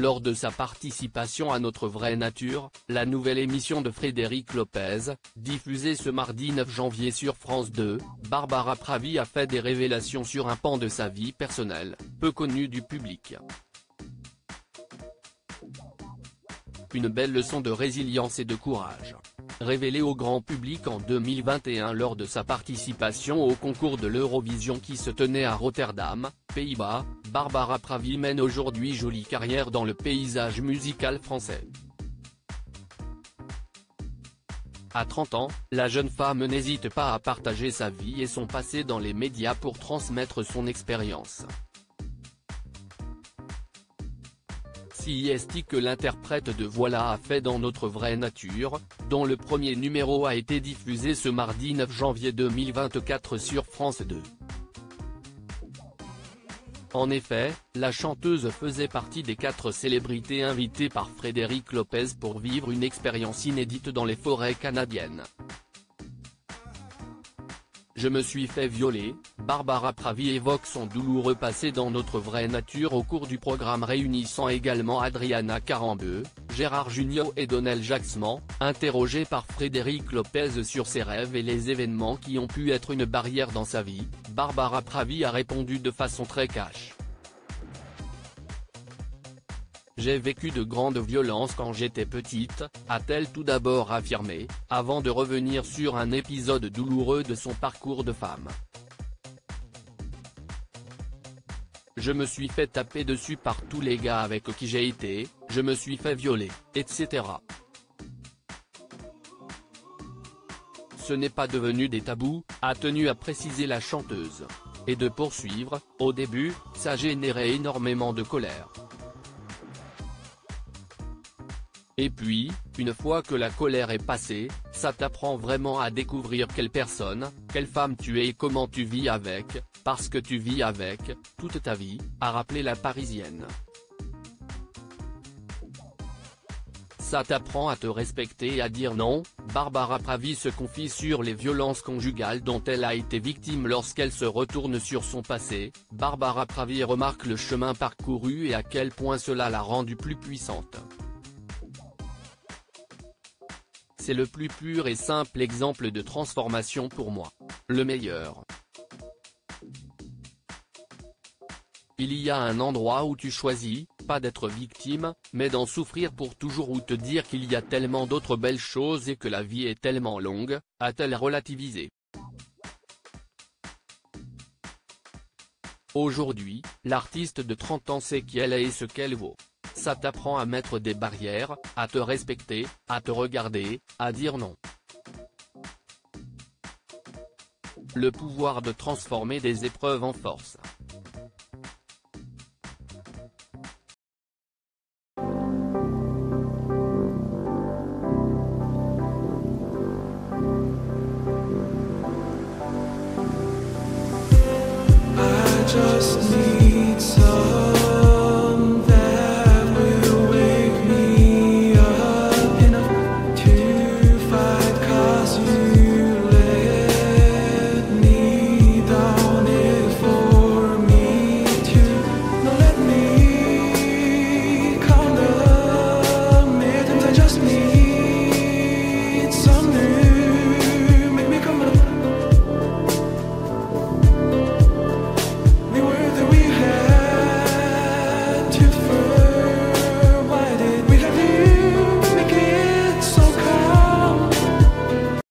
lors de sa participation à Notre Vraie Nature, la nouvelle émission de Frédéric Lopez, diffusée ce mardi 9 janvier sur France 2, Barbara Pravi a fait des révélations sur un pan de sa vie personnelle, peu connu du public. Une belle leçon de résilience et de courage. Révélée au grand public en 2021 lors de sa participation au concours de l'Eurovision qui se tenait à Rotterdam, Pays-Bas, Barbara Pravi mène aujourd'hui jolie carrière dans le paysage musical français. À 30 ans, la jeune femme n'hésite pas à partager sa vie et son passé dans les médias pour transmettre son expérience. C'est que l'interprète de Voilà a fait dans Notre Vraie Nature, dont le premier numéro a été diffusé ce mardi 9 janvier 2024 sur France 2. En effet, la chanteuse faisait partie des 4 célébrités invitées par Frédéric Lopez pour vivre une expérience inédite dans les forêts canadiennes. Je me suis fait violer, Barbara Pravi évoque son douloureux passé dans Notre Vraie Nature au cours du programme réunissant également Adriana Carambeu, Gérard Jugnot et Donnel Jacksman, interrogée par Frédéric Lopez sur ses rêves et les événements qui ont pu être une barrière dans sa vie, Barbara Pravi a répondu de façon très cash. J'ai vécu de grandes violences quand j'étais petite, a-t-elle tout d'abord affirmé, avant de revenir sur un épisode douloureux de son parcours de femme. Je me suis fait taper dessus par tous les gars avec qui j'ai été, je me suis fait violer, etc. Ce n'est pas devenu des tabous, a tenu à préciser la chanteuse. Et de poursuivre, au début, ça générait énormément de colère. Et puis, une fois que la colère est passée, ça t'apprend vraiment à découvrir quelle personne, quelle femme tu es et comment tu vis avec, parce que tu vis avec, toute ta vie, a rappelé la Parisienne. Ça t'apprend à te respecter et à dire non. Barbara Pravi se confie sur les violences conjugales dont elle a été victime lorsqu'elle se retourne sur son passé. Barbara Pravi remarque le chemin parcouru et à quel point cela l'a rendue plus puissante. C'est le plus pur et simple exemple de transformation pour moi. Le meilleur. Il y a un endroit où tu choisis, pas d'être victime, mais d'en souffrir pour toujours ou te dire qu'il y a tellement d'autres belles choses et que la vie est tellement longue, a-t-elle relativisé. Aujourd'hui, l'artiste de 30 ans sait qui elle est et ce qu'elle vaut. Ça t'apprend à mettre des barrières, à te respecter, à te regarder, à dire non. Le pouvoir de transformer des épreuves en force. I just